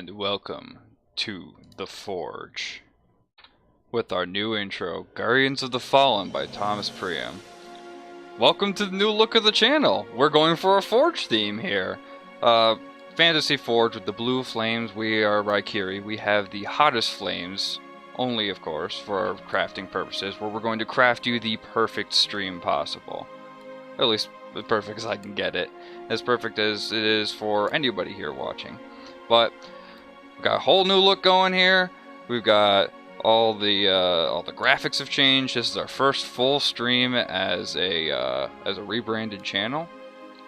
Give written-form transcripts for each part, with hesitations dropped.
and welcome to The Forge with our new intro, Guardians of the Fallen by Thomas Priam. Welcome to the new look of the channel. We're going for a Forge theme here. Fantasy Forge with the blue flames. We are Raikiri. We have the hottest flames, only of course for our crafting purposes, where we're going to craft you the perfect stream possible. At least as perfect as I can get it. As perfect as it is for anybody here watching. But we've got a whole new look going here. We've got all the graphics have changed. This is our first full stream as a rebranded channel,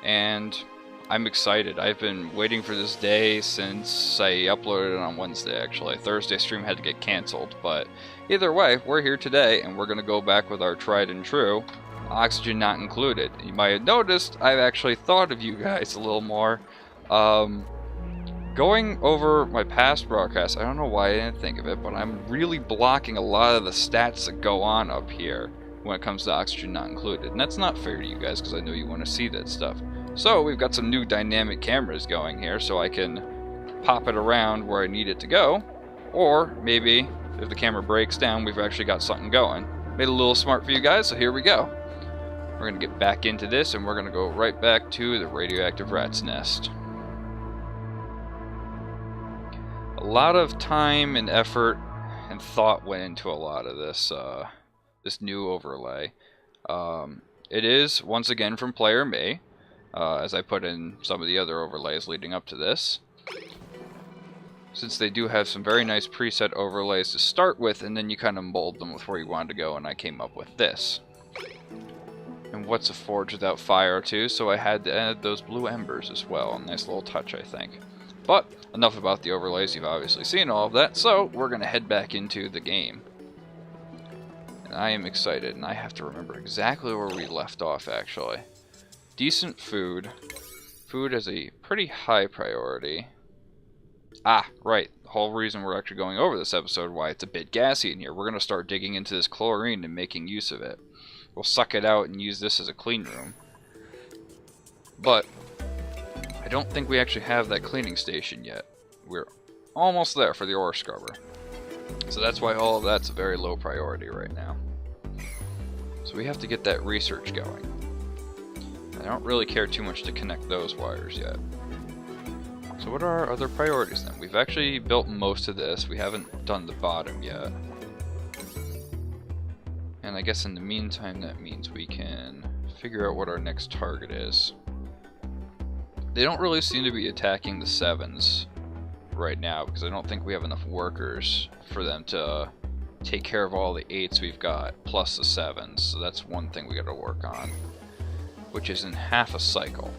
and I'm excited. I've been waiting for this day since I uploaded it on Wednesday. Actually, Thursday stream had to get canceled, but either way, we're here today, and we're gonna go back with our tried and true. Oxygen not included. You might have noticed I've actually thought of you guys a little more. Going over my past broadcasts, I don't know why I didn't think of it, but I'm really blocking a lot of the stats that go on up here when it comes to oxygen not included. And that's not fair to you guys because I know you want to see that stuff. So we've got some new dynamic cameras going here so I can pop it around where I need it to go. Or maybe if the camera breaks down, we've actually got something going. Made it a little smart for you guys, so here we go. We're going to get back into this and we're going to go right back to the radioactive rat's nest. A lot of time and effort and thought went into a lot of this this new overlay. It is once again from player me, as I put in some of the other overlays leading up to this. Since they do have some very nice preset overlays to start with, and then you kind of mold them with where you wanted to go, and I came up with this. And what's a forge without fire too? So I had to add those blue embers as well. A nice little touch, I think. But enough about the overlays, you've obviously seen all of that, so we're going to head back into the game. And I am excited, and I have to remember exactly where we left off, actually. Decent food. Food is a pretty high priority. Ah, right. The whole reason we're actually going over this episode, why it's a bit gassy in here. We're going to start digging into this chlorine and making use of it. We'll suck it out and use this as a clean room. But I don't think we actually have that cleaning station yet. We're almost there for the ore scrubber. So that's why all of that's a very low priority right now. So we have to get that research going. I don't really care too much to connect those wires yet. So what are our other priorities then? We've actually built most of this. We haven't done the bottom yet. And I guess in the meantime that means we can figure out what our next target is. They don't really seem to be attacking the 7s right now because I don't think we have enough workers for them to take care of all the 8s we've got plus the 7s. So that's one thing we got to work on, which is in half a cycle.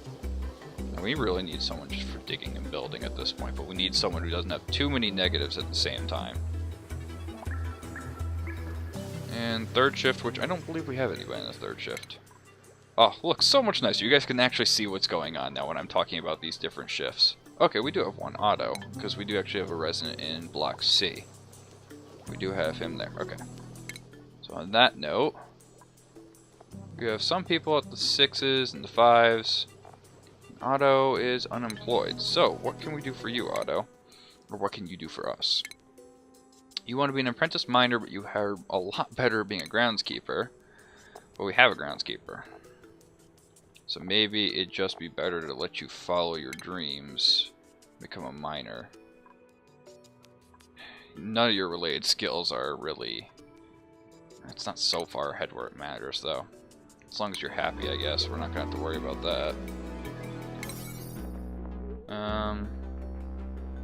And we really need someone just for digging and building at this point, but we need someone who doesn't have too many negatives at the same time. And third shift, which I don't believe we have anybody in the third shift. Oh, look, so much nicer. You guys can actually see what's going on now when I'm talking about these different shifts. Okay, we do have one auto, because we do actually have a resident in Block C. We do have him there. Okay. So on that note, we have some people at the 6s and the 5s. Otto is unemployed. So, what can we do for you, Otto? Or what can you do for us? You want to be an apprentice miner, but you are a lot better being a groundskeeper. But we have a groundskeeper. So maybe it'd just be better to let you follow your dreams, become a miner. None of your related skills are really... It's not so far ahead where it matters, though. As long as you're happy, I guess. We're not going to have to worry about that.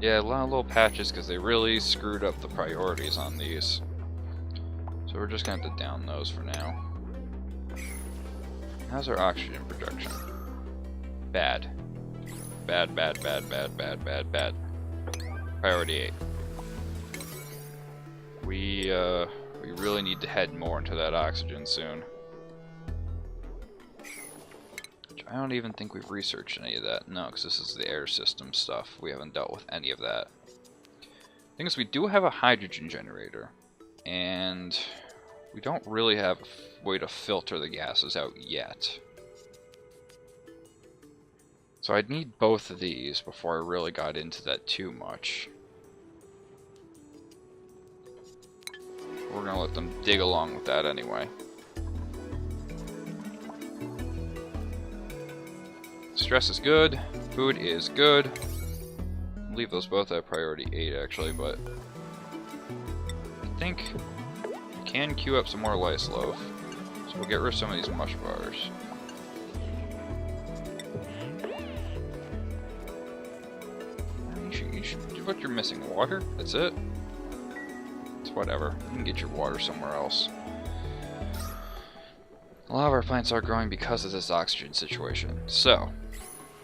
Yeah, a lot of little patches because they really screwed up the priorities on these. So we're just going to have to down those for now. How's our oxygen production? Bad. Bad, bad, bad, bad, bad, bad, bad. Priority 8. We really need to head more into that oxygen soon. Which I don't even think we've researched any of that. No, because this is the air system stuff. We haven't dealt with any of that. The thing is, we do have a hydrogen generator. And we don't really have a way to filter the gases out yet. So I'd need both of these before I really got into that too much. We're gonna let them dig along with that anyway. Stress is good. Food is good. Leave those both at priority 8 actually, but I think we can queue up some more lice loaf. So we'll get rid of some of these mush bars. What you're missing? Water? That's it? It's whatever. You can get your water somewhere else. A lot of our plants are growing because of this oxygen situation. So,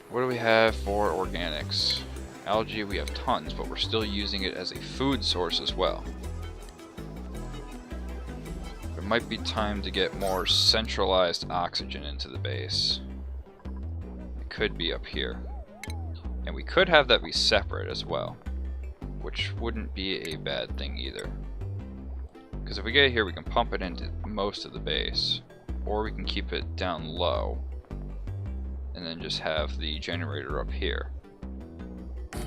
what do we have for organics? Algae, we have tons, but we're still using it as a food source as well. There might be time to get more centralized oxygen into the base. It could be up here. And we could have that be separate as well, which wouldn't be a bad thing either. Because if we get here, we can pump it into most of the base, or we can keep it down low, and then just have the generator up here.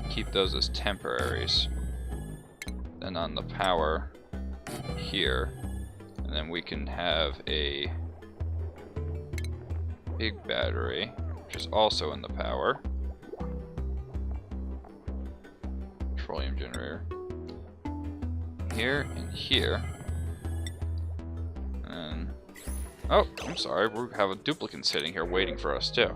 Keep those as temporaries. Then on the power here, and then we can have a big battery, which is also in the power. Petroleum generator. Here and here. And oh, I'm sorry, we have a duplicate sitting here waiting for us too.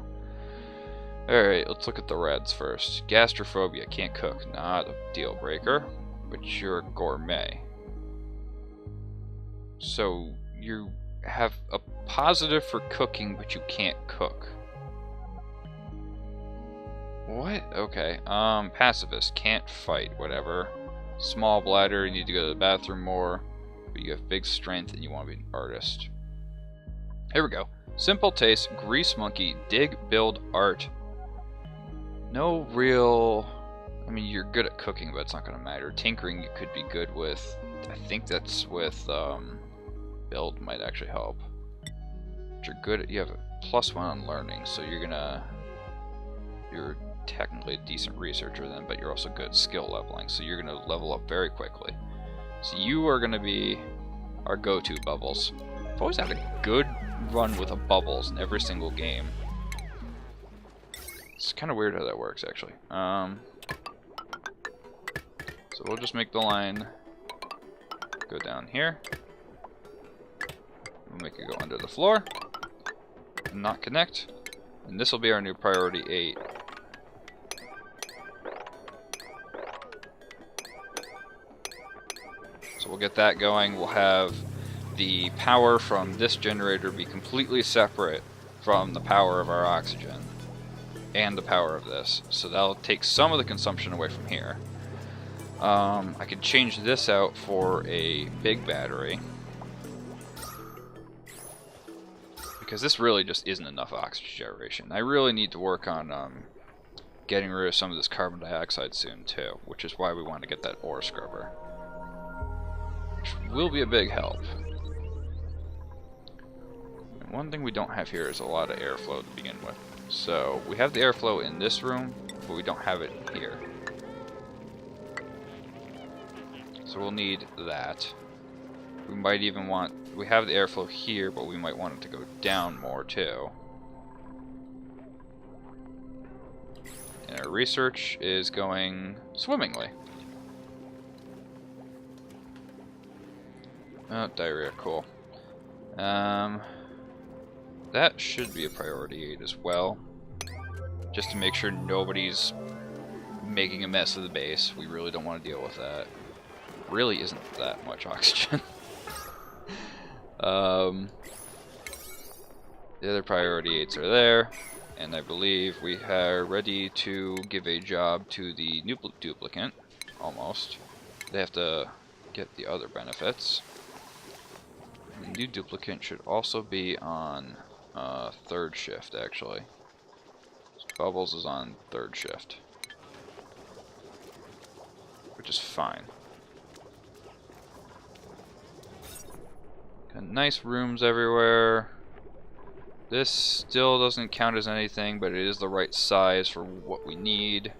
Alright, let's look at the reds first. Gastrophobia, can't cook, not a deal breaker, but you're a gourmet. So you have a positive for cooking, but you can't cook. What? Okay. Pacifist, can't fight, whatever. Small bladder, you need to go to the bathroom more, but you have big strength and you want to be an artist. Here we go. Simple taste, grease monkey, dig, build, art. No real... I mean, you're good at cooking, but it's not going to matter. Tinkering you could be good with. I think that's with, build might actually help. But you're good at... You have a +1 on learning, so you're gonna... You're technically a decent researcher then, but you're also good at skill leveling, so you're going to level up very quickly. So you are going to be our go-to Bubbles. I've always had a good run with a Bubbles in every single game. It's kind of weird how that works, actually. So we'll just make the line go down here. We'll make it go under the floor and not connect. And this will be our new priority 8. So we'll get that going. We'll have the power from this generator be completely separate from the power of our oxygen and the power of this. So that'll take some of the consumption away from here. I could change this out for a big battery, because this really just isn't enough oxygen generation. I really need to work on getting rid of some of this carbon dioxide soon too, which is why we want to get that ore scrubber, which will be a big help. And one thing we don't have here is a lot of airflow to begin with. So we have the airflow in this room, but we don't have it here. So we'll need that. We might even want... We have the airflow here, but we might want it to go down more too. And our research is going swimmingly. Oh, diarrhea, cool. That should be a priority 8 as well. Just to make sure nobody's making a mess of the base. We really don't want to deal with that. Really isn't that much oxygen. The other priority 8s are there, and I believe we are ready to give a job to the new duplicant, almost. They have to get the other benefits. The new duplicant should also be on third shift, actually. So Bubbles is on third shift, which is fine. Got nice rooms everywhere. This still doesn't count as anything, but it is the right size for what we need.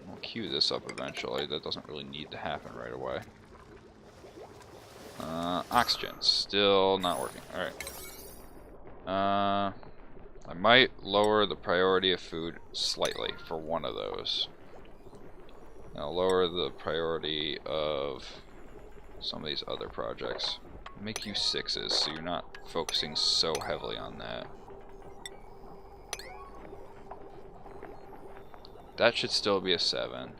We'll queue this up eventually. That doesn't really need to happen right away. Oxygen, still not working. Alright. I might lower the priority of food slightly for one of those. And I'll lower the priority of some of these other projects. Make you 6s so you're not focusing so heavily on that. That should still be a 7.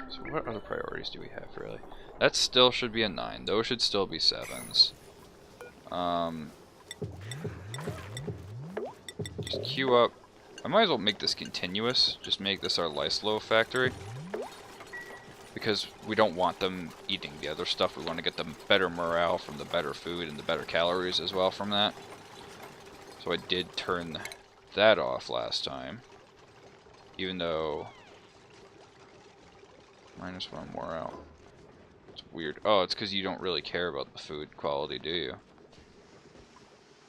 So what other priorities do we have, really? That still should be a 9. Those should still be 7s. Just queue up. I might as well make this continuous. Just make this our Lyslo factory. Because we don't want them eating the other stuff. We want to get them better morale from the better food and the better calories as well from that. So I did turn that off last time. Even though... -1 morale. It's weird. Oh, it's because you don't really care about the food quality, do you?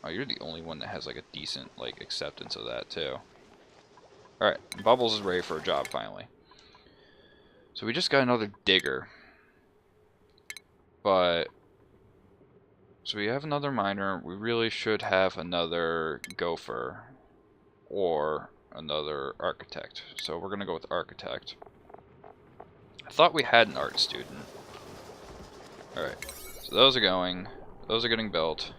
Oh, you're the only one that has like a decent like acceptance of that too. Alright, Bubbles is ready for a job finally. So we just got another digger. But so we have another miner. We really should have another gopher or another architect. So we're gonna go with architect. I thought we had an art student. Alright, so those are going. Those are getting built.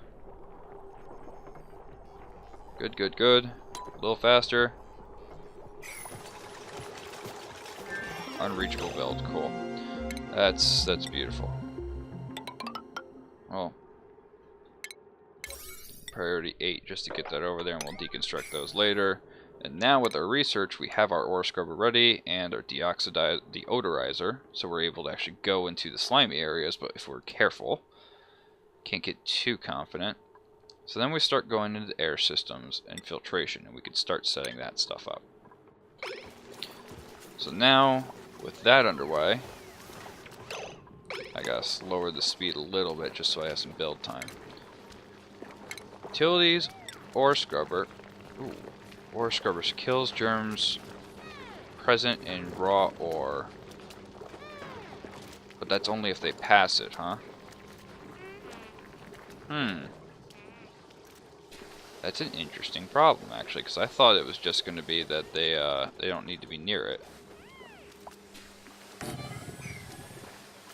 Good, good, good. A little faster. Unreachable build, cool. That's beautiful. Well, priority 8 just to get that over there, and we'll deconstruct those later. And now with our research, we have our ore scrubber ready and our deodorizer, so we're able to actually go into the slimy areas, but if we're careful, can't get too confident. So then we start going into the air systems and filtration, and we can start setting that stuff up. So now, with that underway, I gotta lower the speed a little bit just so I have some build time. Utilities, ore scrubber. Ooh. Ore scrubber kills germs present in raw ore. But that's only if they pass it, huh? That's an interesting problem, actually, because I thought it was just going to be that they don't need to be near it.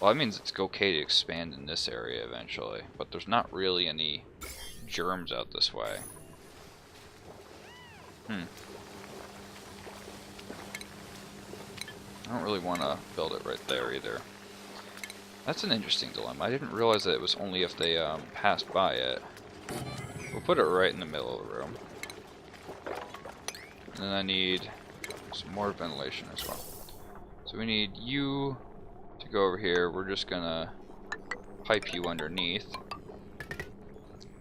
Well, that means it's okay to expand in this area eventually, but there's not really any germs out this way. I don't really want to build it right there either. That's an interesting dilemma. I didn't realize that it was only if they passed by it. We'll put it right in the middle of the room. And then I need some more ventilation as well. So we need you to go over here. We're just gonna pipe you underneath.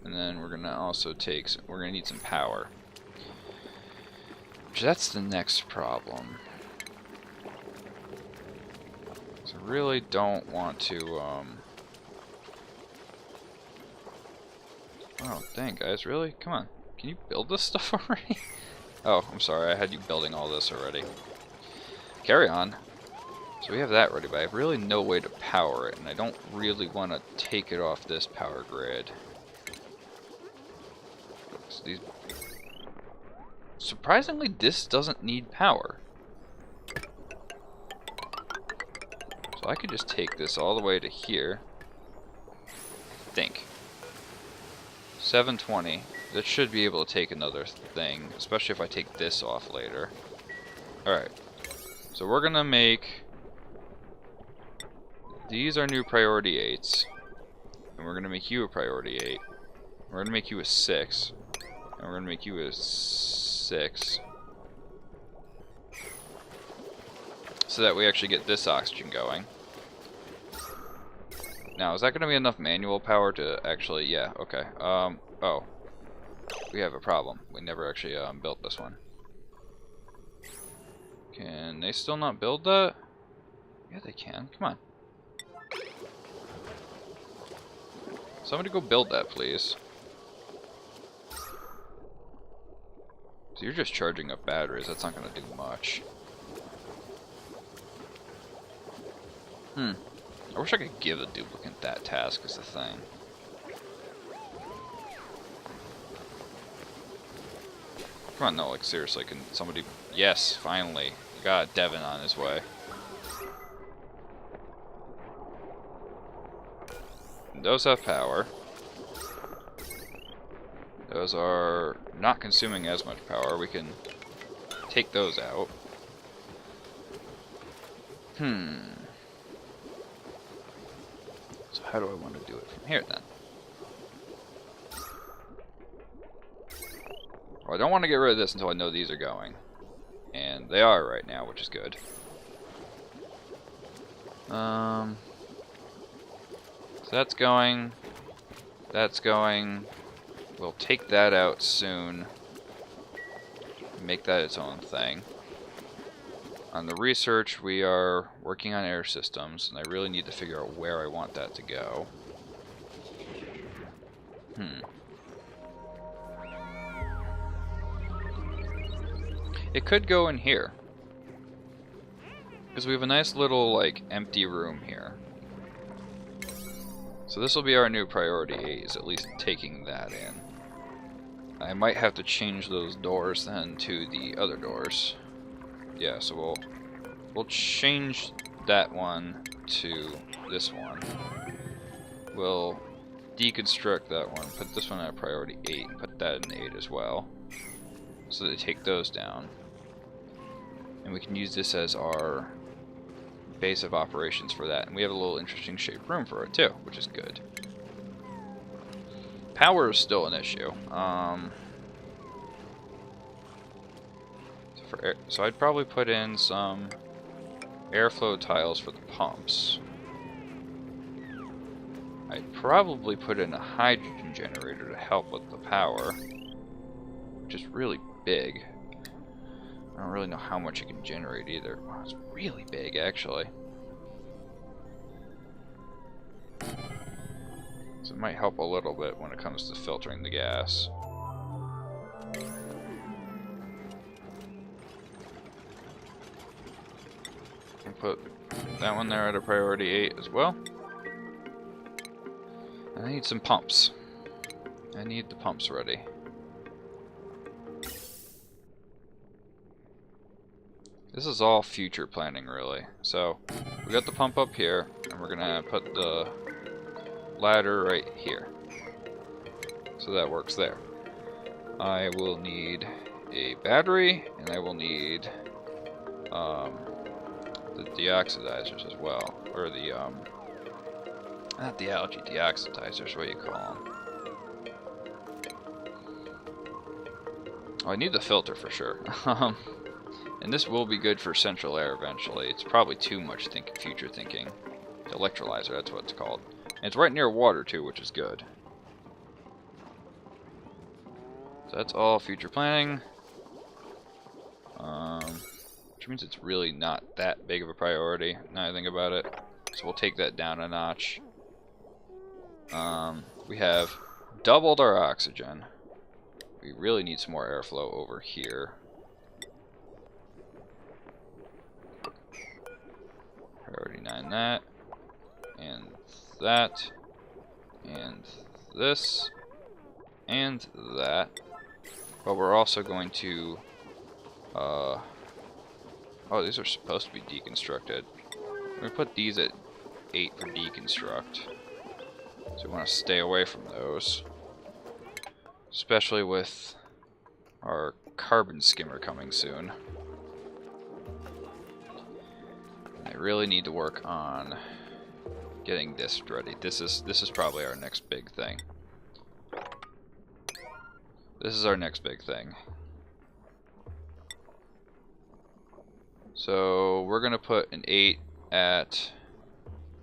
And then we're gonna also we're gonna need some power. That's the next problem. So I really don't want to, Oh, dang, guys, really? Come on. Can you build this stuff already? Oh, I'm sorry, I had you building all this already. Carry on. So we have that ready, but I have really no way to power it, and I don't really want to take it off this power grid. So surprisingly, this doesn't need power. So I could just take this all the way to here. I think. 720. That should be able to take another thing, especially if I take this off later. Alright. So we're gonna make... These are new priority 8s. And we're gonna make you a priority 8. We're gonna make you a 6. And we're gonna make you a 6. So that we actually get this oxygen going. Now, is that going to be enough manual power to actually... Yeah, okay. Oh. We have a problem. We never actually built this one. Can they still not build that? Yeah, they can. Come on. Somebody go build that, please. So you're just charging up batteries, that's not going to do much. I wish I could give a duplicate that task as the thing. Come on, no, like seriously, can somebody... Yes, finally. Got Devin on his way. Those have power. Those are not consuming as much power. We can take those out. So how do I want to do it from here then? Well, I don't want to get rid of this until I know these are going. And they are right now, which is good. So that's going. That's going. We'll take that out soon. Make that its own thing. On the research, we are working on air systems, and I really need to figure out where I want that to go. It could go in here. Because we have a nice little, like, empty room here. So this will be our new priority 8, is at least taking that in. I might have to change those doors then to the other doors. Yeah, so we'll change that one to this one. We'll deconstruct that one, put this one at priority 8, and put that in 8 as well. So they take those down. And we can use this as our base of operations for that. And we have a little interesting shaped room for it too, which is good. Power is still an issue. So I'd probably put in some airflow tiles for the pumps. I'd probably put in a hydrogen generator to help with the power, which is really big. I don't really know how much it can generate either. Wow, it's really big, actually. So it might help a little bit when it comes to filtering the gas. And put that one there at a priority 8 as well. And I need some pumps. I need the pumps ready. This is all future planning, really. So, we got the pump up here, and we're gonna put the ladder right here. So that works there. I will need a battery, and I will need the deoxidizers as well. Or the, not the algae deoxidizers, what do you call them? Oh, I need the filter for sure. And this will be good for central air eventually. It's probably too much future thinking. The electrolyzer, that's what it's called. And it's right near water too, which is good. So that's all future planning. Which means it's really not that big of a priority, now I think about it. So we'll take that down a notch. We have doubled our oxygen. We really need some more airflow over here. Priority 9 that, and that, and this, and that. But we're also going to, oh, these are supposed to be deconstructed. We're going to put these at 8 for deconstruct. So we want to stay away from those. Especially with our carbon skimmer coming soon. I really need to work on getting this ready. This is probably our next big thing. This is our next big thing. So we're gonna put an 8 at,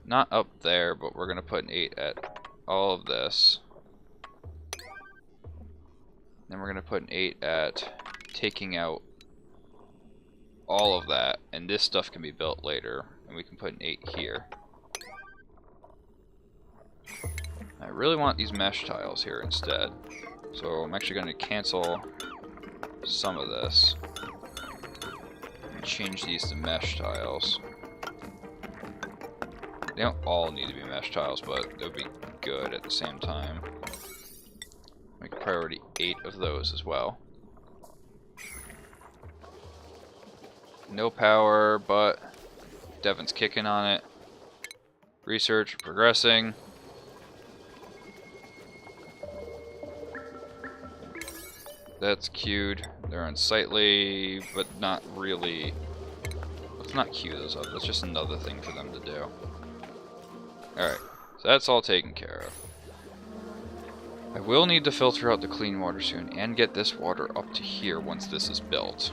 not up there, but we're gonna put an 8 at all of this. Then we're gonna put an 8 at taking out all of that, and this stuff can be built later, and we can put an 8 here. I really want these mesh tiles here instead, so I'm actually going to cancel some of this. Change these to mesh tiles. They don't all need to be mesh tiles, but it would be good at the same time. Make priority 8 of those as well. No power, but Devin's kicking on it. Research progressing. That's queued. They're unsightly, but not really. Let's not queue those up. That's just another thing for them to do. Alright, so that's all taken care of. I will need to filter out the clean water soon and get this water up to here once this is built.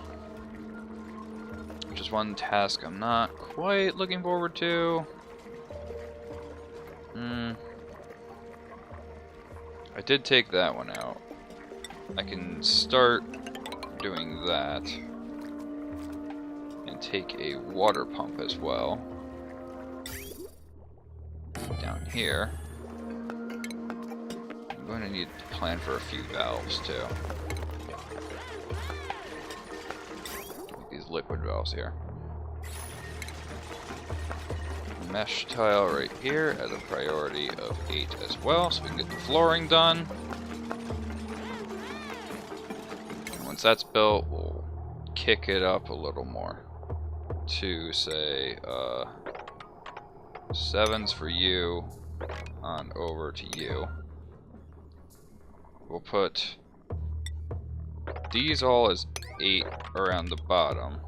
Which is one task I'm not quite looking forward to. I did take that one out. I can start doing that and take a water pump as well down here. I'm going to need to plan for a few valves too. Like these liquid valves here. Mesh tile right here at a priority of 8 as well, so we can get the flooring done. Once that's built, we'll kick it up a little more to say 7s for you on over to you. We'll put these all as 8 around the bottom.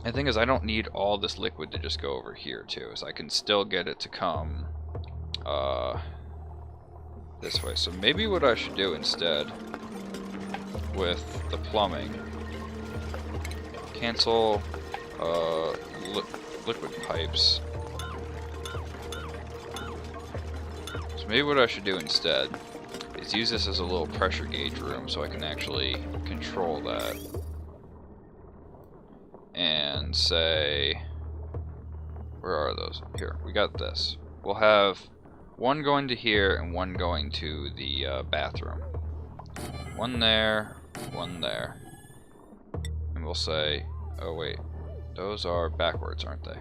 The thing is, I don't need all this liquid to just go over here too, so I can still get it to come this way. So maybe what I should do instead with the plumbing, cancel liquid pipes. So maybe what I should do instead is use this as a little pressure gauge room so I can actually control that. And say, where are those? Here, we got this. We'll have one going to here and one going to the bathroom. One there, one there. And we'll say, oh wait, those are backwards, aren't they?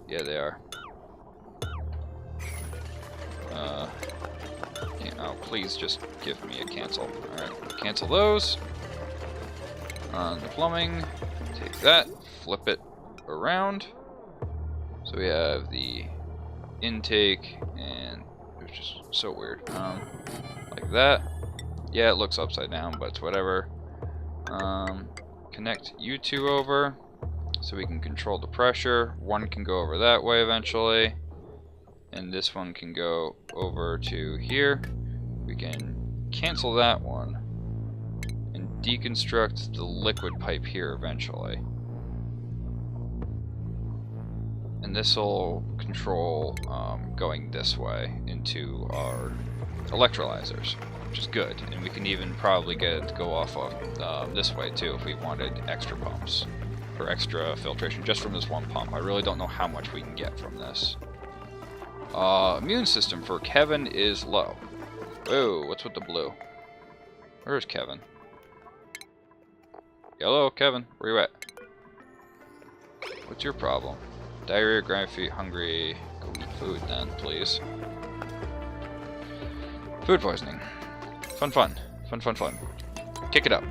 Yeah, they are. Yeah, oh, please just give me a cancel. Alright, cancel those. On the plumbing. Take that, flip it around. So we have the intake, and it's just so weird. Like that. Yeah, it looks upside down, but it's whatever. Connect you two over so we can control the pressure. One can go over that way eventually, and this one can go over to here. We can cancel that one and deconstruct the liquid pipe here eventually. And this will control going this way into our electrolyzers, which is good. And we can even probably get it to go off of this way too if we wanted extra pumps or extra filtration just from this one pump. I really don't know how much we can get from this. Immune system for Kevin is low. Whoa, what's with the blue? Where's Kevin? Hello, Kevin. Where you at? What's your problem? Diarrhea, grind feet, hungry. Go eat food then, please. Food poisoning. Fun, fun. Fun, fun, fun. Kick it up.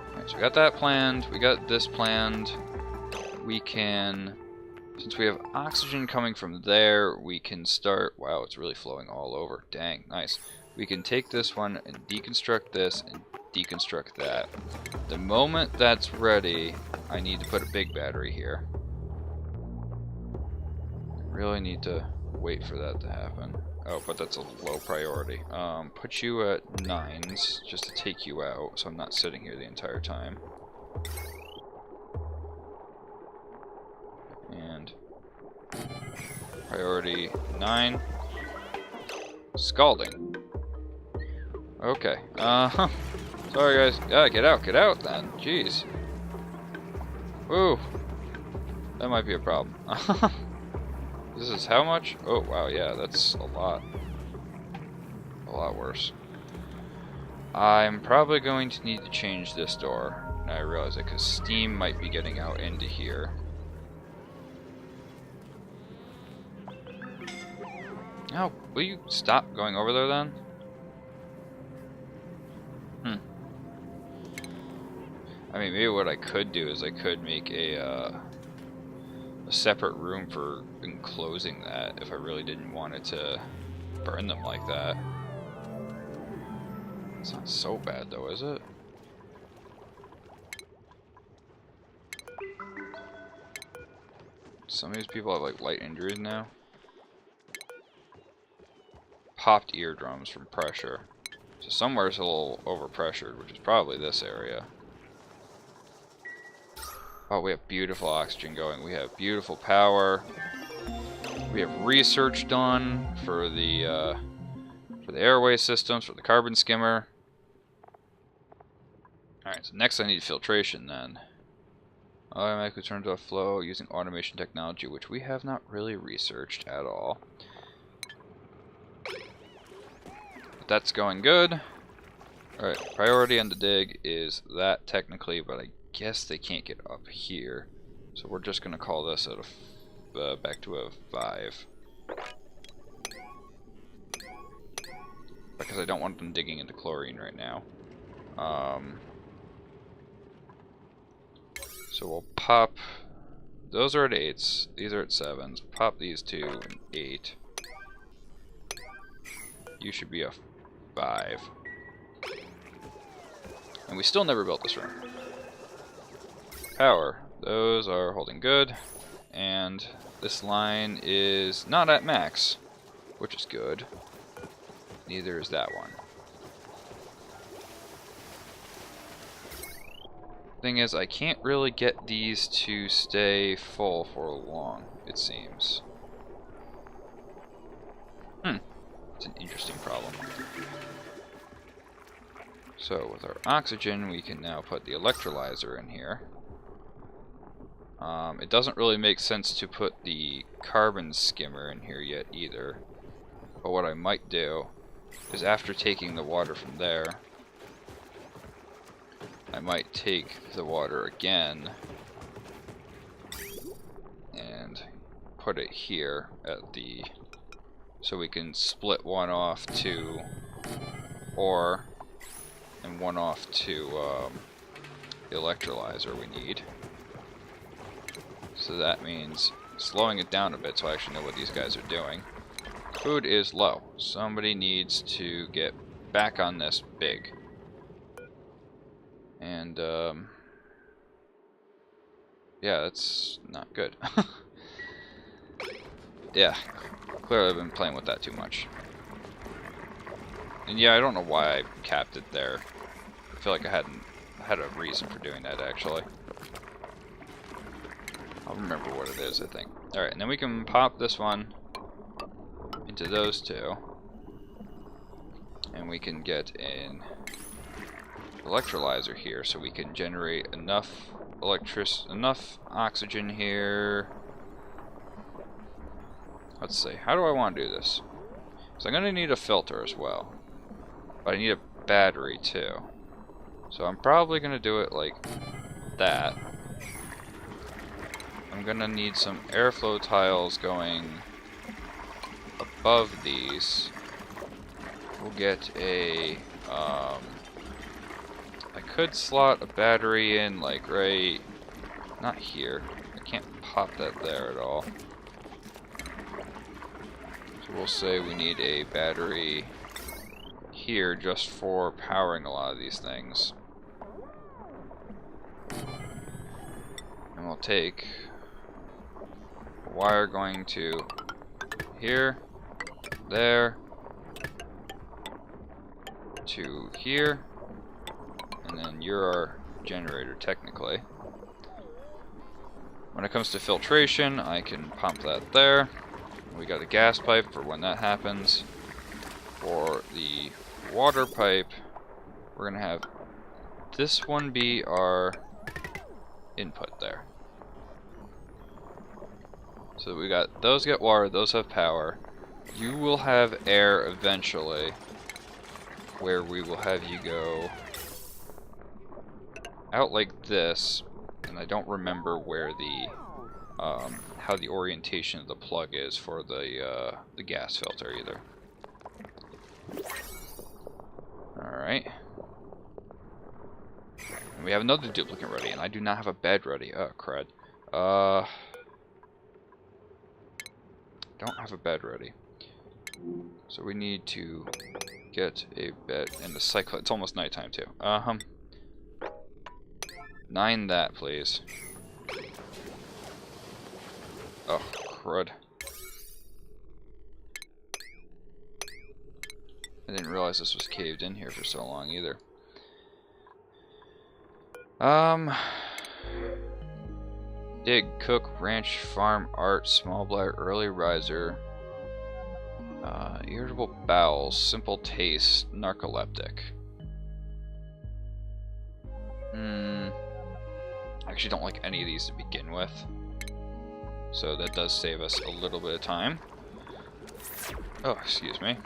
Alright, so we got that planned. We got this planned. We can... Since we have oxygen coming from there, we can start... Wow, it's really flowing all over. Dang, nice. We can take this one and deconstruct this and deconstruct that. The moment that's ready, I need to put a big battery here. Really need to wait for that to happen. Oh, but that's a low priority. Put you at 9s just to take you out, so I'm not sitting here the entire time. And priority 9. Scalding. Okay. Sorry guys. Yeah, get out then. Jeez. Woo. That might be a problem. This is how much? Oh wow, yeah, that's a lot. A lot worse. I'm probably going to need to change this door. Now I realize it because steam might be getting out into here. Oh, will you stop going over there then? I mean, maybe what I could do is I could make a separate room for enclosing that if I really didn't want it to burn them like that. It's not so bad though, is it? Some of these people have like light injuries now. Popped eardrums from pressure. So somewhere's a little overpressured, which is probably this area. Oh, we have beautiful oxygen going. We have beautiful power. We have research done for the airway systems, for the carbon skimmer. Alright, so next I need filtration then. Automatically turns off flow using automation technology, which we have not really researched at all. But that's going good. Alright, priority on the dig is that technically, but I guess they can't get up here. So we're just going to call this at a back to a 5. Because I don't want them digging into chlorine right now. So we'll pop, those are at 8s, these are at 7s, pop these two and 8. You should be a 5. And we still never built this room. Power, those are holding good, and this line is not at max, which is good. Neither is that one. Thing is, I can't really get these to stay full for long, it seems. It's an interesting problem. So with our oxygen, we can now put the electrolyzer in here. It doesn't really make sense to put the carbon skimmer in here yet either. But what I might do is after taking the water from there, I might take the water again and put it here at the, so we can split one off to ore and one off to the electrolyzer we need. So that means slowing it down a bit so I actually know what these guys are doing. Food is low. Somebody needs to get back on this big. And, yeah, that's not good. Yeah, clearly I've been playing with that too much. And yeah, I don't know why I capped it there. I feel like I had a reason for doing that, actually. I'll remember what it is, I think. Alright, and then we can pop this one into those two. And we can get an electrolyzer here so we can generate enough oxygen here. Let's see, how do I want to do this? So I'm going to need a filter as well. But I need a battery too. So I'm probably going to do it like that. I'm going to need some airflow tiles going above these. We'll get a I could slot a battery in like right, not here. I can't pop that there at all. So we'll say we need a battery here just for powering a lot of these things. And we'll take a wire going to here, there, to here, and then you're our generator technically. When it comes to filtration, I can pump that there. We got a gas pipe for when that happens. For the water pipe, we're gonna have this one be our input there. So we got those get water, those have power. You will have air eventually, where we will have you go out like this, and I don't remember where the how the orientation of the plug is for the gas filter either. Alright. And we have another duplicate ready, and I do not have a bed ready. Oh, crud. Don't have a bed ready. So we need to get a bed in the cycle. It's almost nighttime too. 9 that, please. Oh, crud. I didn't realize this was caved in here for so long either. Dig, cook, ranch, farm, art, small bladder, early riser, irritable bowels, simple taste, narcoleptic. I actually don't like any of these to begin with, so that does save us a little bit of time. Oh, excuse me.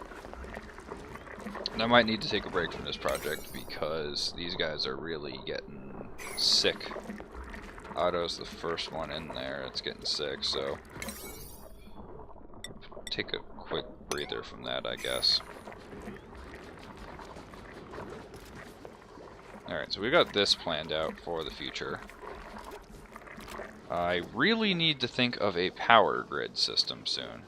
And I might need to take a break from this project because these guys are really getting sick. Otto's the first one in there. It's getting sick, so take a quick breather from that, I guess. Alright, so we got this planned out for the future. I really need to think of a power grid system soon.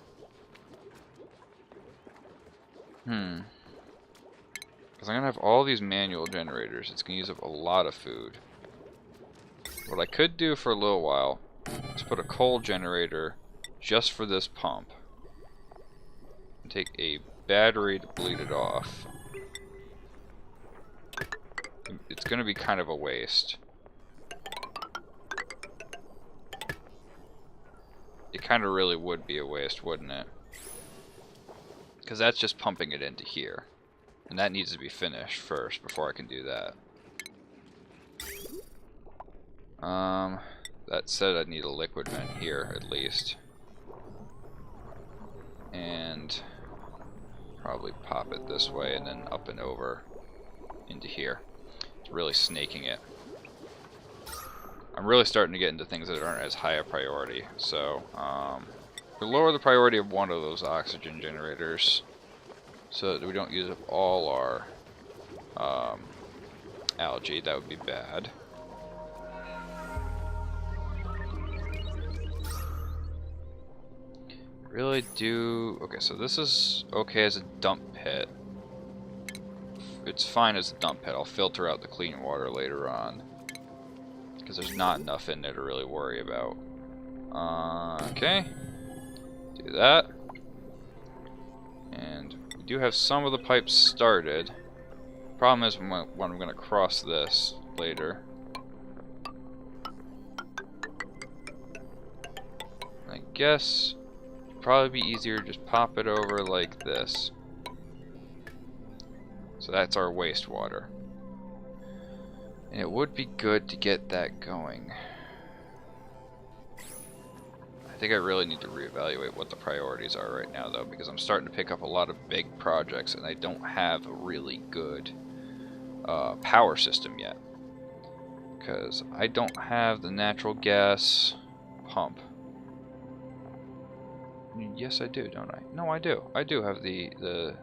Because I'm going to have all these manual generators. It's going to use up a lot of food. What I could do for a little while is put a coal generator just for this pump. And take a battery to bleed it off. It's going to be kind of a waste. It kind of really would be a waste, wouldn't it? Because that's just pumping it into here. And that needs to be finished first before I can do that. That said, I need a liquid vent here at least. And probably pop it this way and then up and over into here. It's really snaking it. I'm really starting to get into things that aren't as high a priority. So, we'll lower the priority of one of those oxygen generators so that we don't use up all our algae. That would be bad. Really do... Okay, so this is okay as a dump pit. It's fine as a dump pit. I'll filter out the clean water later on, because there's not enough in there to really worry about. Okay. Do that. And we do have some of the pipes started. Problem is when I'm going to cross this later. I guess it'd probably be easier to just pop it over like this. So that's our wastewater. And it would be good to get that going. I think I really need to reevaluate what the priorities are right now though, because I'm starting to pick up a lot of big projects and I don't have a really good power system yet. Because I don't have the natural gas pump. I mean, yes I do, don't I? No, I do. I do have the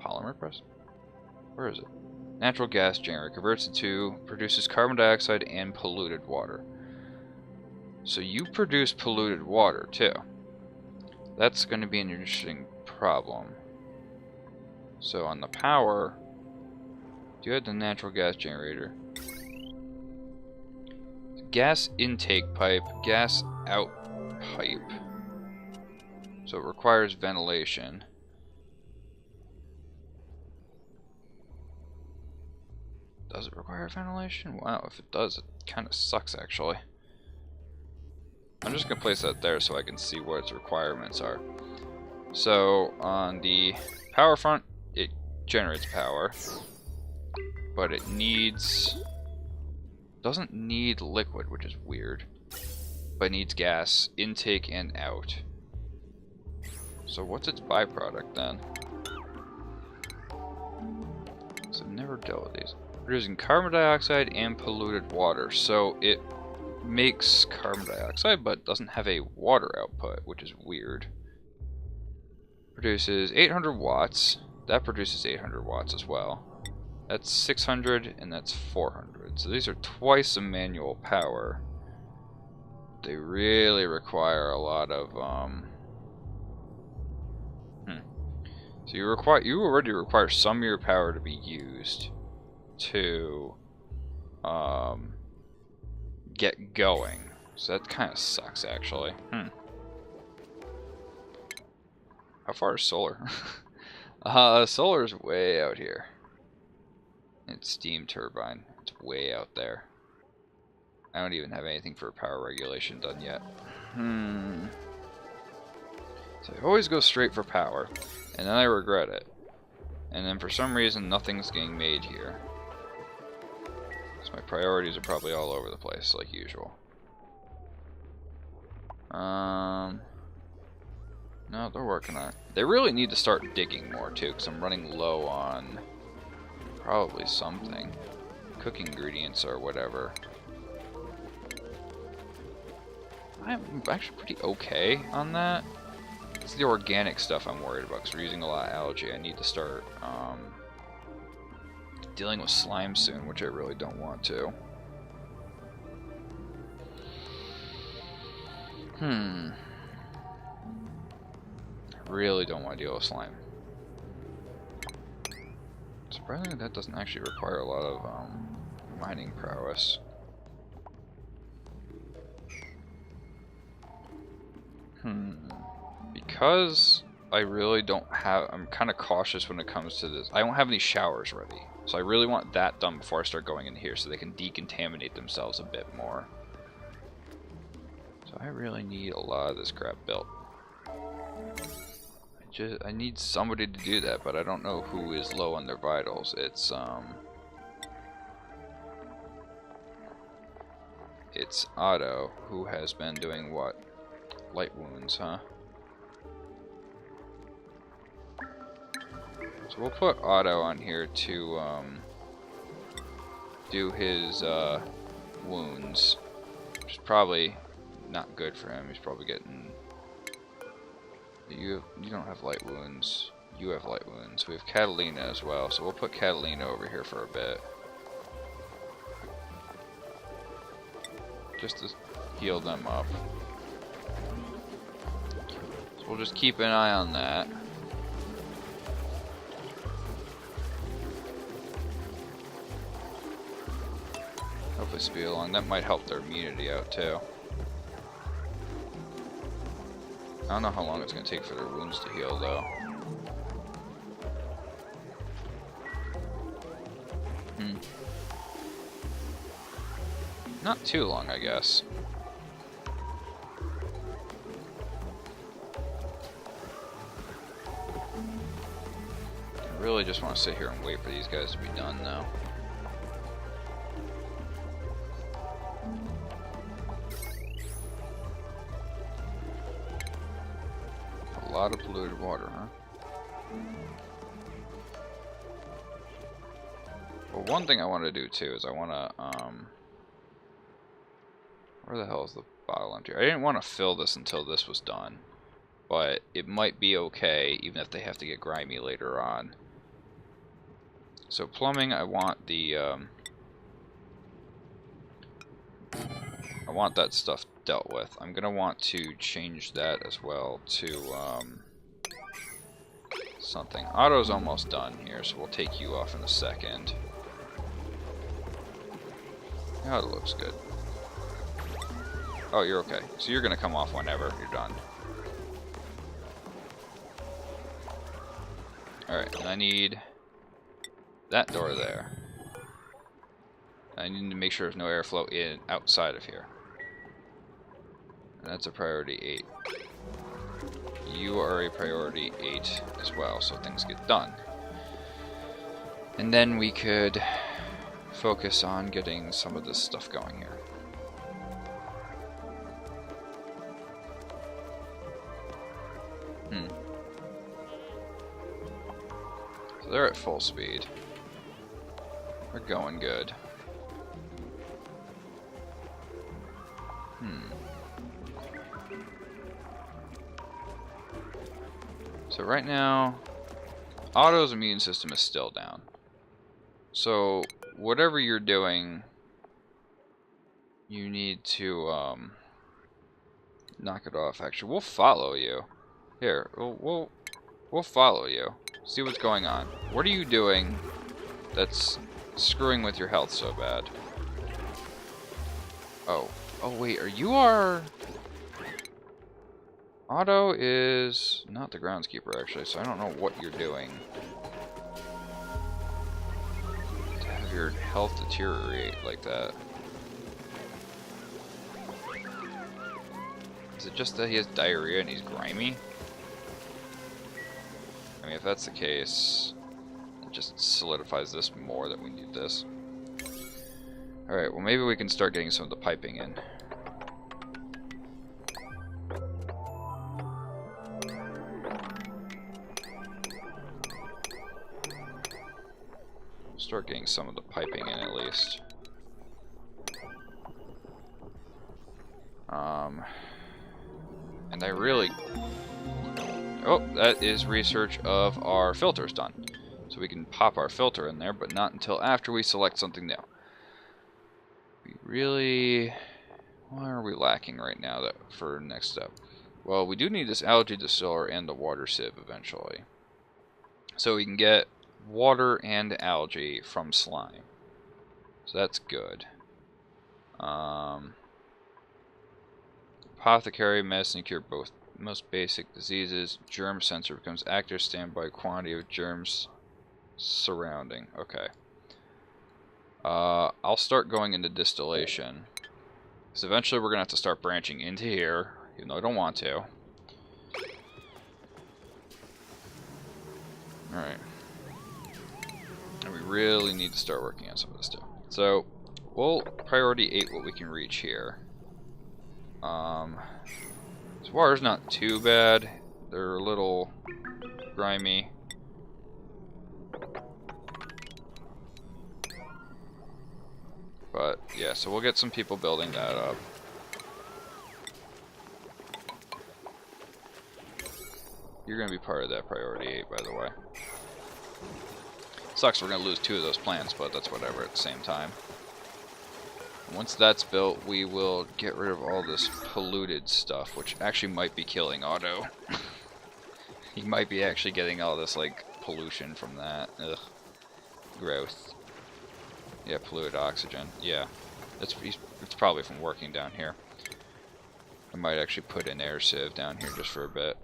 polymer press? Where is it? Natural gas generator converts it to, produces carbon dioxide and polluted water. So you produce polluted water too. That's going to be an interesting problem. So on the power, do you have the natural gas generator? Gas intake pipe, gas out pipe. So it requires ventilation. Does it require ventilation? Wow, if it does, it kind of sucks actually. I'm just going to place that there so I can see what its requirements are. So, on the power front, it generates power. But it doesn't need liquid, which is weird. But it needs gas, intake and out. So what's its byproduct then? dealt with these. Producing carbon dioxide and polluted water. So it makes carbon dioxide but doesn't have a water output, which is weird. Produces 800 watts. That produces 800 watts as well. That's 600 and that's 400. So these are twice the manual power. They really require a lot of So you already require some of your power to be used to get going. So that kind of sucks, actually. How far is solar? Solar's way out here. It's steam turbine. It's way out there. I don't even have anything for power regulation done yet. So I always go straight for power, and then I regret it. And then for some reason, nothing's getting made here. So my priorities are probably all over the place, like usual. No, they're working on it. They really need to start digging more, too, because I'm running low on probably something. Cooking ingredients or whatever. I'm actually pretty okay on that. It's the organic stuff I'm worried about, because we're using a lot of algae. I need to start dealing with slime soon, which I really don't want to. I really don't want to deal with slime. Surprisingly, that doesn't actually require a lot of mining prowess. Because I really don't have... I'm kind of cautious when it comes to this. I don't have any showers ready. So I really want that done before I start going in here so they can decontaminate themselves a bit more. So I really need a lot of this crap built. I need somebody to do that, but I don't know who is low on their vitals. It's Otto, who has been doing what? Light wounds, huh? So we'll put Otto on here to do his wounds, which is probably not good for him. He's probably getting... You don't have light wounds. You have light wounds. We have Catalina as well, so we'll put Catalina over here for a bit. Just to heal them up. So we'll just keep an eye on that. Hopefully speed along. That might help their immunity out too. I don't know how long it's going to take for their wounds to heal, though. Not too long, I guess. I really just want to sit here and wait for these guys to be done, though. A lot of polluted water, huh? Well, one thing I want to do too is I want to, where the hell is the bottle empty? I didn't want to fill this until this was done, but it might be okay even if they have to get grimy later on. So plumbing, I want the, I want that stuff dealt with. I'm gonna want to change that as well to something. Otto's almost done here, so we'll take you off in a second. Oh, it looks good. Oh, you're okay. So you're gonna come off whenever you're done. Alright, and I need that door there. I need to make sure there's no airflow in outside of here. And that's a priority 8. You are a priority 8 as well, so things get done. And then we could focus on getting some of this stuff going here. So they're at full speed. We're going good. So right now, Otto's immune system is still down. So whatever you're doing, you need to knock it off. Actually, we'll follow you. Here, we'll follow you. See what's going on. What are you doing that's screwing with your health so bad? Oh wait, Otto is not the groundskeeper actually, so I don't know what you're doing to have your health deteriorate like that. Is it just that he has diarrhea and he's grimy? I mean, if that's the case, it just solidifies this more that we need this. Alright, well maybe we can start getting some of the piping in. Start getting some of the piping in at least. And I really... Oh, that is research of our filters done. So we can pop our filter in there, but not until after we select something new. We really... What are we lacking right now for next step? Well, we do need this algae distiller and the water sieve eventually. So we can get water and algae from slime. So that's good. Apothecary medicine cure both most basic diseases. Germ sensor becomes active standby quantity of germs surrounding. Okay. I'll start going into distillation. Because eventually we're going to have to start branching into here, even though I don't want to. Alright. And we really need to start working on some of this stuff. So, we'll priority 8 what we can reach here. This water's not too bad. They're a little grimy. But, yeah, so we'll get some people building that up. You're going to be part of that priority 8, by the way. Sucks we're going to lose 2 of those plants, but that's whatever at the same time. Once that's built, we will get rid of all this polluted stuff, which actually might be killing Otto. He might be actually getting all this, like, pollution from that. Ugh. Gross. Yeah, polluted oxygen. Yeah. It's probably from working down here. I might actually put an air sieve down here just for a bit.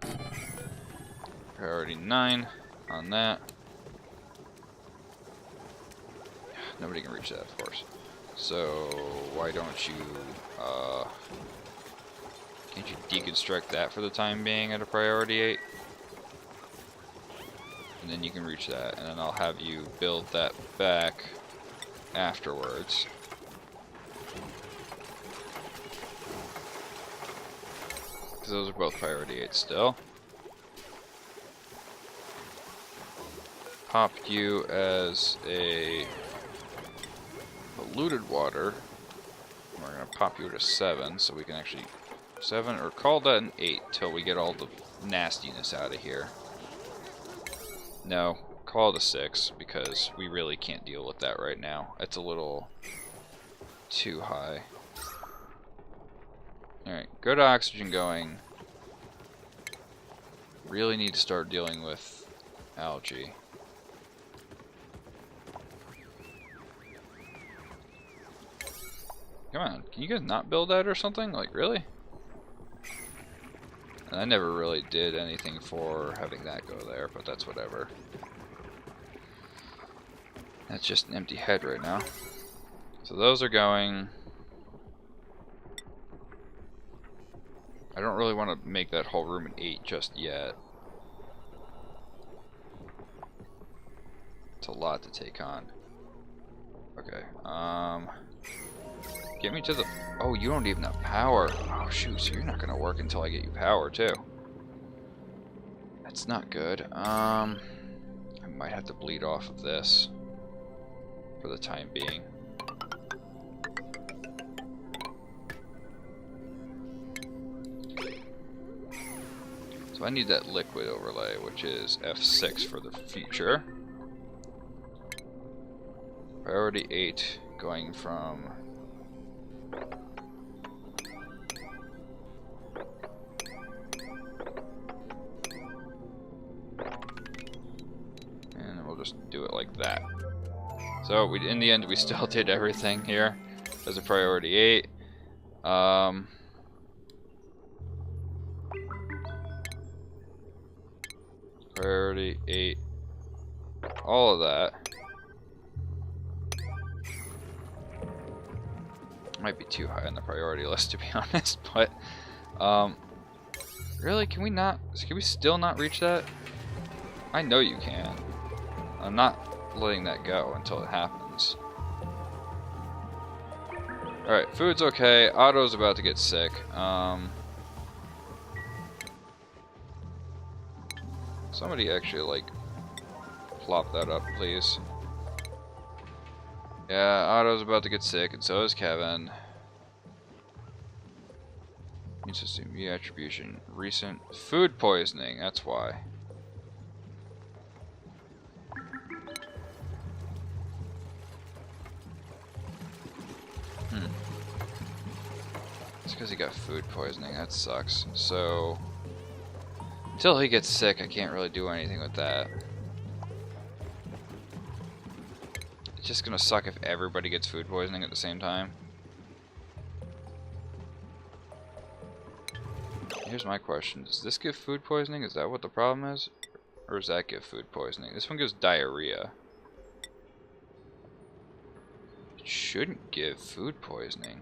Priority 9 on that. Nobody can reach that, of course. So, why don't you, can't you deconstruct that for the time being at a priority 8? And then you can reach that, and then I'll have you build that back afterwards. Because those are both priority 8 still. Pop you as a polluted water. We're going to pop you to 7 so we can actually 7 or call that an 8 till we get all the nastiness out of here. No, call it a 6 because we really can't deal with that right now. It's a little too high. Alright, good oxygen going. Really need to start dealing with algae. Come on, can you guys not build that or something? Like, really? And I never really did anything for having that go there, but that's whatever. That's just an empty head right now. So those are going. I don't really want to make that whole room an 8 just yet. It's a lot to take on. Okay, get me to the... Oh, you don't even have power. Oh, shoot, so you're not going to work until I get you power, too. That's not good. I might have to bleed off of this. for the time being. So I need that liquid overlay, which is F6 for the future. Priority 8 going from and we'll just do it like that. So in the end we still did everything here as a priority 8. Priority 8, all of that. Might be too high on the priority list, to be honest, but really, can we still not reach that? I know you can. I'm not letting that go until it happens. Alright, food's okay. Otto's about to get sick. Somebody actually, like, plop that up, please. Yeah, Otto's about to get sick, and so is Kevin. Immune system reattribution. Recent food poisoning, that's why. It's because he got food poisoning, that sucks. So until he gets sick, I can't really do anything with that. It's just gonna suck if everybody gets food poisoning at the same time. Here's my question. Does this give food poisoning? Is that what the problem is? Or does that give food poisoning? This one gives diarrhea. It shouldn't give food poisoning.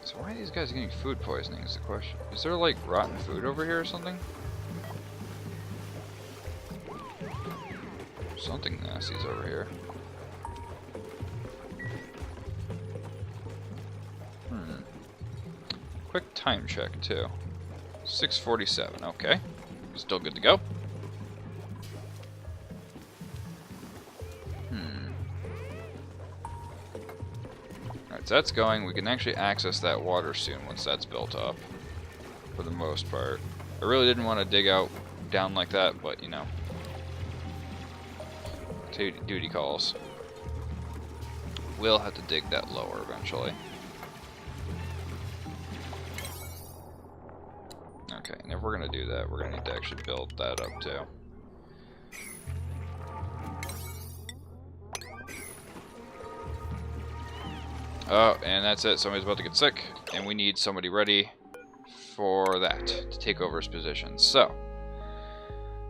So why are these guys getting food poisoning is the question. Is there like rotten food over here or something? Something nasty's over here. Quick time check too. 6:47, okay. Still good to go. Alright, so that's going. We can actually access that water soon once that's built up. For the most part. I really didn't want to dig out down like that, but you know. Duty calls. We'll have to dig that lower eventually. Okay, and if we're gonna do that, we're gonna need to actually build that up too. Oh, and that's it. Somebody's about to get sick, and we need somebody ready for that to take over his position. So,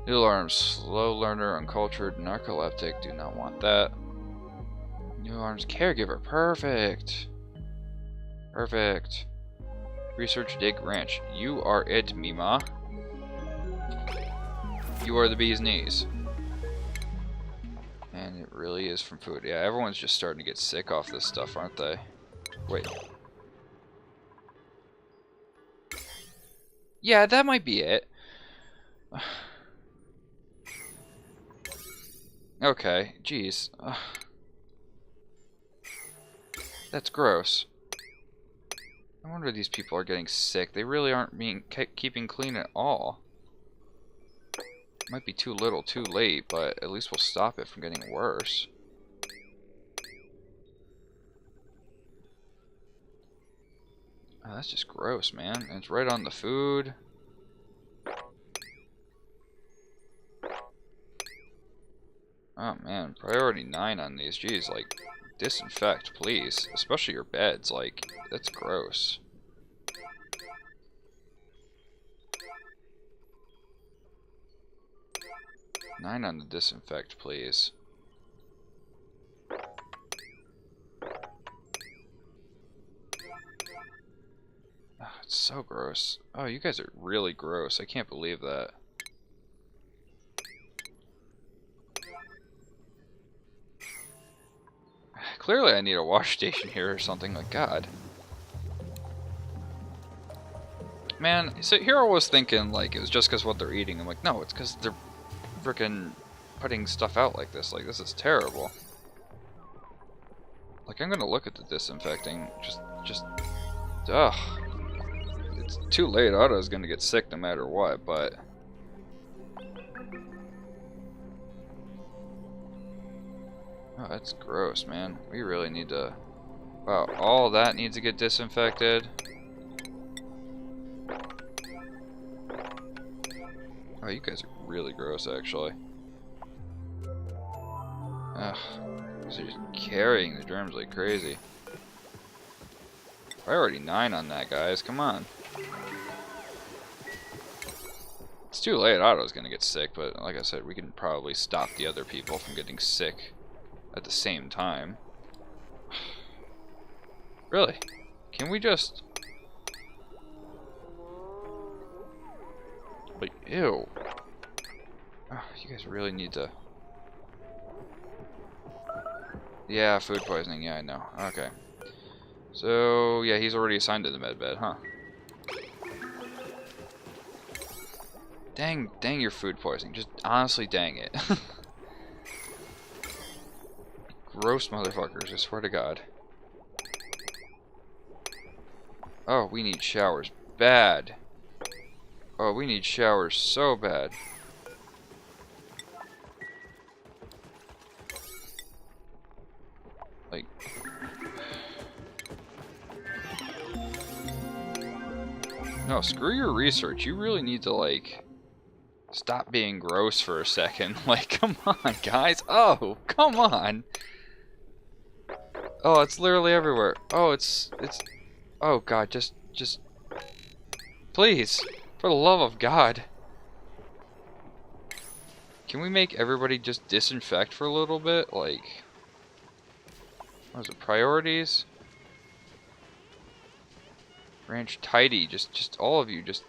new alarms: slow learner, uncultured, narcoleptic. Do not want that. New alarms: caregiver. Perfect. Perfect. Research dig ranch. You are it, Mima. You are the bee's knees. And it really is from food. Yeah, everyone's just starting to get sick off this stuff, aren't they? Wait. Yeah, that might be it. Okay, jeez. That's gross. No wonder these people are getting sick. They really aren't keeping clean at all. Might be too little, too late, but at least we'll stop it from getting worse. Oh, that's just gross, man. And it's right on the food. Oh man, priority 9 on these. Jeez, like, disinfect, please. Especially your beds, like, that's gross. Nine on the disinfect, please. Oh, it's so gross. Oh, you guys are really gross. I can't believe that. Clearly I need a wash station here or something, like God. Man, so here I was thinking, like, it was just because what they're eating. I'm like, no, it's because they're freaking putting stuff out like this. Like, this is terrible. Like, I'm gonna look at the disinfecting. Ugh. It's too late. Otto's gonna get sick no matter what, but... Oh, that's gross, man. We really need to... Wow, all that needs to get disinfected. Oh, you guys are really gross, actually. Ugh. So just carrying the germs like crazy. Priority 9 on that, guys. Come on. It's too late. Otto's gonna get sick, but like I said, we can probably stop the other people from getting sick at the same time. Really? Can we just... Like, ew. Oh, you guys really need to... Yeah, food poisoning. Yeah, I know. Okay. So, yeah, he's already assigned to the med bed, huh? Dang your food poisoning. Just honestly dang it. Gross motherfuckers, I swear to God. Oh, we need showers bad. Oh, we need showers so bad. Like... No, screw your research. You really need to, like... Stop being gross for a second. Like, come on, guys. Oh, come on. Oh, it's literally everywhere. Oh, it's... Oh, God, just... Please, for the love of God. Can we make everybody just disinfect for a little bit? Like... What is it, priorities? Ranch tidy, just all of you, just...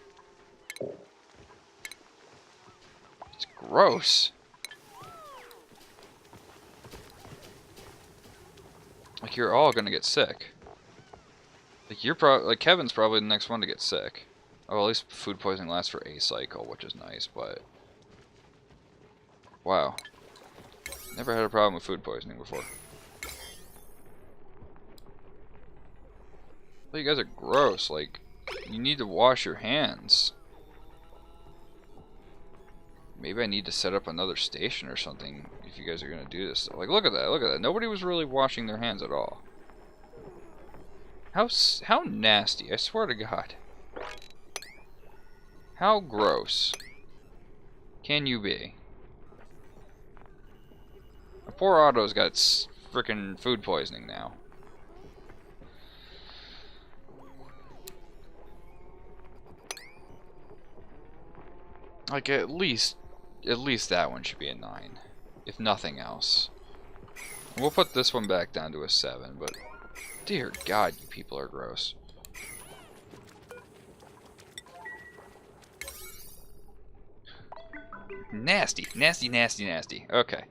It's gross. Like, you're all gonna get sick. Like, like, Kevin's probably the next one to get sick. Oh, at least food poisoning lasts for a cycle, which is nice, but... Wow. Never had a problem with food poisoning before. Well, you guys are gross, like, you need to wash your hands. Maybe I need to set up another station or something if you guys are gonna do this. Like, look at that, look at that. Nobody was really washing their hands at all. How nasty, I swear to God. How gross can you be? Poor Otto's got frickin' food poisoning now. Like, at least that one should be a 9, if nothing else. We'll put this one back down to a 7, but dear God, you people are gross. Nasty, nasty, nasty, nasty. Okay.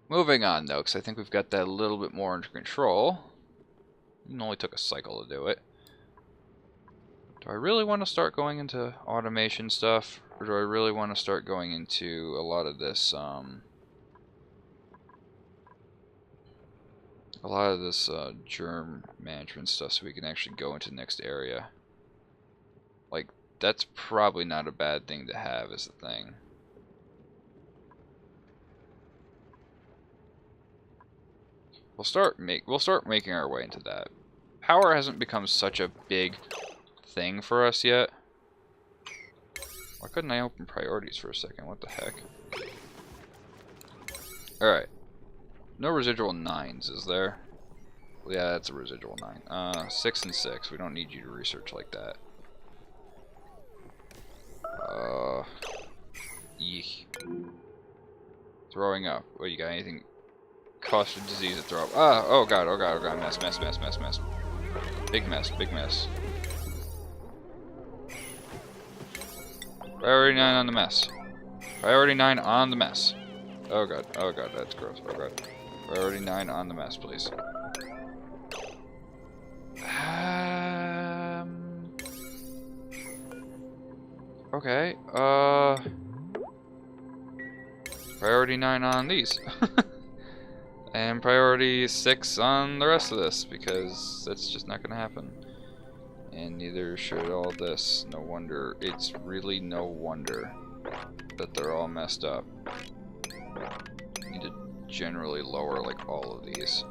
Moving on, though, because I think we've got that a little bit more under control. It only took a cycle to do it. Do I really want to start going into automation stuff? Or do I really want to start going into a lot of this, germ management stuff so we can actually go into the next area? Like, that's probably not a bad thing to have, is the thing. We'll start making our way into that. Power hasn't become such a big thing for us yet. Why couldn't I open priorities for a second? What the heck? Alright. No residual 9s, is there? Yeah, that's a residual 9. 6 and 6. We don't need you to research like that. Yeek. Throwing up. What, you got anything? Cause of disease to throw up. Ah, oh God, oh God, oh God. Mess. Big mess, big mess. Priority 9 on the mess. Priority 9 on the mess. Oh God, that's gross. Oh God. Priority 9 on the mess, please. Okay, priority 9 on these. And priority 6 on the rest of this, because that's just not gonna happen. And neither should all this. No wonder, it's really no wonder that they're all messed up. Need to generally lower like all of these.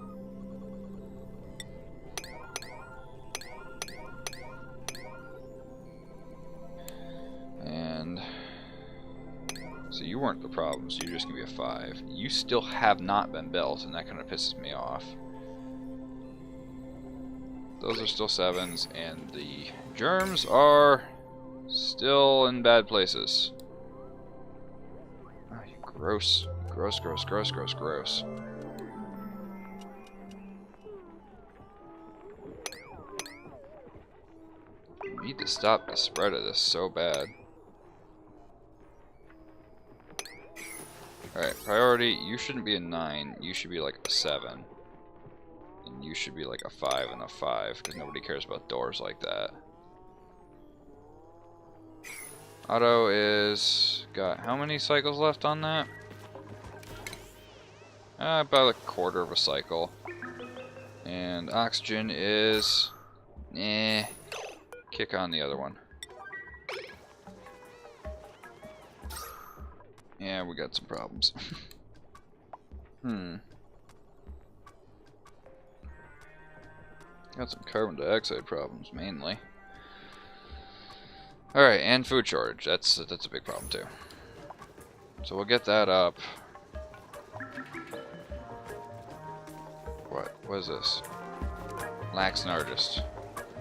And so you weren't the problem, so you're just gonna be a 5. You still have not been built, and that kind of pisses me off. Those are still 7s, and the germs are still in bad places. Oh, you gross. Gross, gross, gross, gross, gross. We need to stop the spread of this so bad. Alright, priority, you shouldn't be a 9, you should be like a 7. And you should be like a 5 and a 5, because nobody cares about doors like that. Auto is... got how many cycles left on that? About a quarter of a cycle. And oxygen is... kick on the other one. Yeah, we got some problems. Got some carbon dioxide problems, mainly. Alright, and food shortage. That's a big problem, too. So we'll get that up. What is this? Lacks an artist.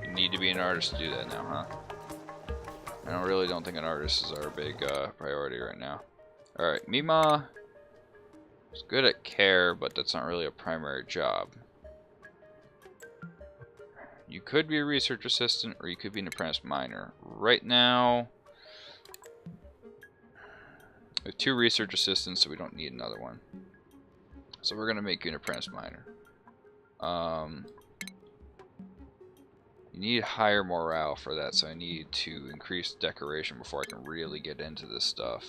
You need to be an artist to do that now, huh? I really don't think an artist is our big priority right now. Alright, Mima is good at care, but that's not really a primary job. You could be a research assistant, or you could be an apprentice miner. Right now, we have 2 research assistants, so we don't need another one. So we're going to make you an apprentice miner. You need higher morale for that, so I need to increase decoration before I can really get into this stuff.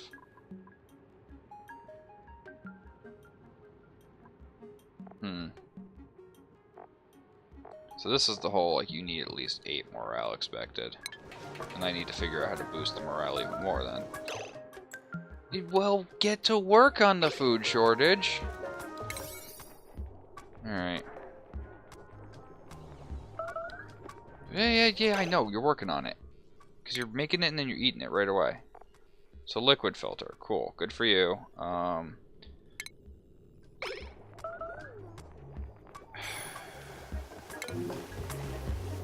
So this is the whole, like, you need at least 8 morale expected. And I need to figure out how to boost the morale even more then. Well, get to work on the food shortage! Alright. Yeah, I know, you're working on it. Because you're making it and then you're eating it right away. So liquid filter, cool, good for you.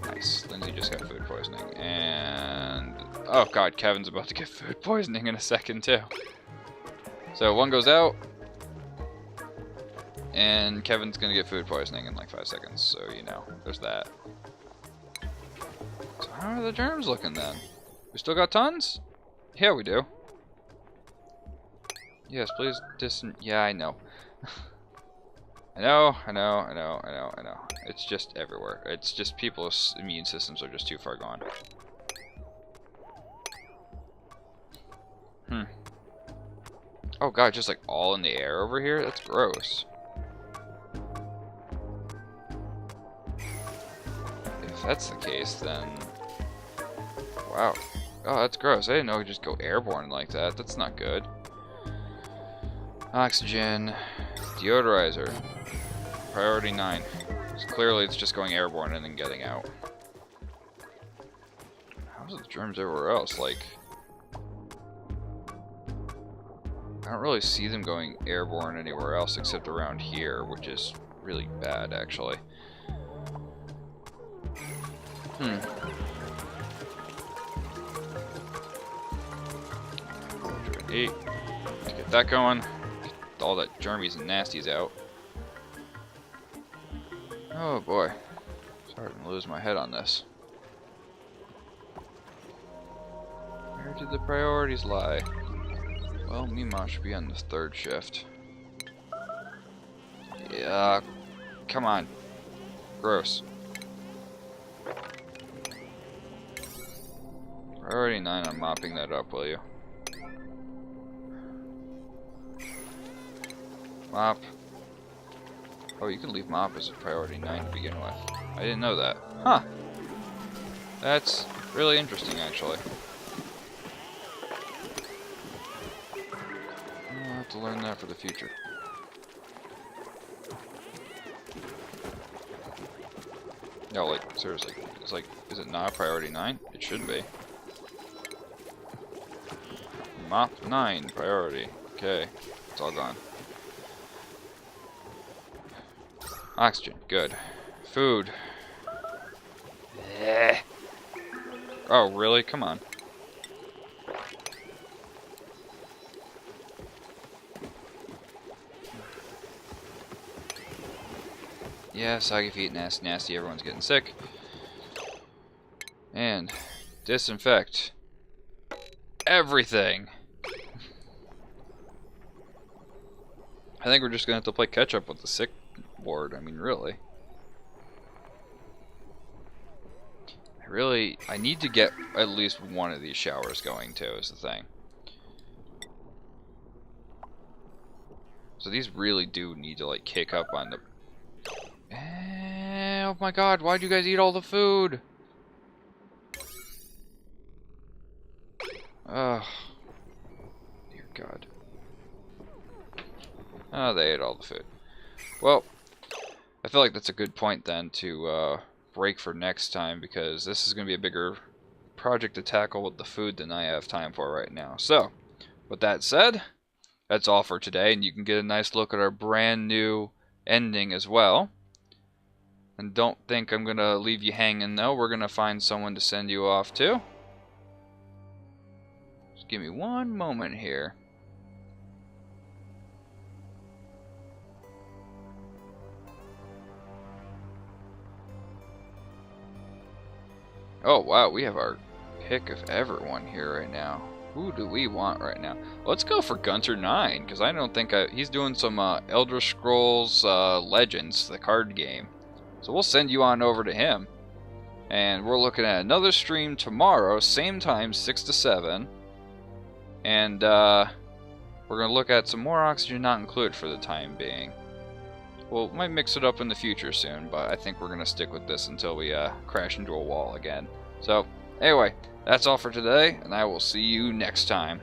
Nice. Lindsay just got food poisoning. And... oh god, Kevin's about to get food poisoning in a second too. So one goes out. And Kevin's gonna get food poisoning in like 5 seconds. So, you know, there's that. So how are the germs looking then? We still got tons? Yeah, we do. Yes, please yeah, I know. I know. It's just everywhere. It's just people's immune systems are just too far gone. Oh god, just like all in the air over here? That's gross. If that's the case, then... wow. Oh, that's gross. I didn't know it would just go airborne like that. That's not good. Oxygen. Deodorizer. Priority 9. So clearly it's just going airborne and then getting out. How's the germs everywhere else? Like... I don't really see them going airborne anywhere else except around here, which is really bad, actually. 8. Let's get that going. Get all that germies and nasties out. Oh boy. Starting to lose my head on this. Where did the priorities lie? Well, Mima should be on the 3rd shift. Yeah, come on. Gross. Priority 9 on mopping that up, will you? Mop. Oh, you can leave mop as a priority 9 to begin with. I didn't know that. Huh. That's really interesting, actually. I'll have to learn that for the future. No, like, seriously. It's like, is it not a priority 9? It should be. Mop 9, priority. Okay. It's all gone. Oxygen, good. Food. Oh, really? Come on. Yeah, soggy feet, nasty, nasty, everyone's getting sick. And disinfect everything. I think we're just gonna have to play catch up with the sick ward. I mean, really. I need to get at least one of these showers going too, is the thing. So these really do need to like kick up on the... Oh my god, why'd you guys eat all the food? Ugh. Dear god. Oh, they ate all the food. Well, I feel like that's a good point then to break for next time, because this is going to be a bigger project to tackle with the food than I have time for right now. So, with that said, that's all for today, and you can get a nice look at our brand new ending as well. And don't think I'm going to leave you hanging though, we're going to find someone to send you off to. Just give me one moment here. Oh wow, we have our pick of everyone here right now. Who do we want right now? Let's go for Gunter 9, because I don't think he's doing some Elder Scrolls Legends, the card game. So we'll send you on over to him. And we're looking at another stream tomorrow, same time, 6 to 7. And we're going to look at some more Oxygen Not Included for the time being. Well, might mix it up in the future soon, but I think we're going to stick with this until we crash into a wall again. So, anyway, that's all for today, and I will see you next time.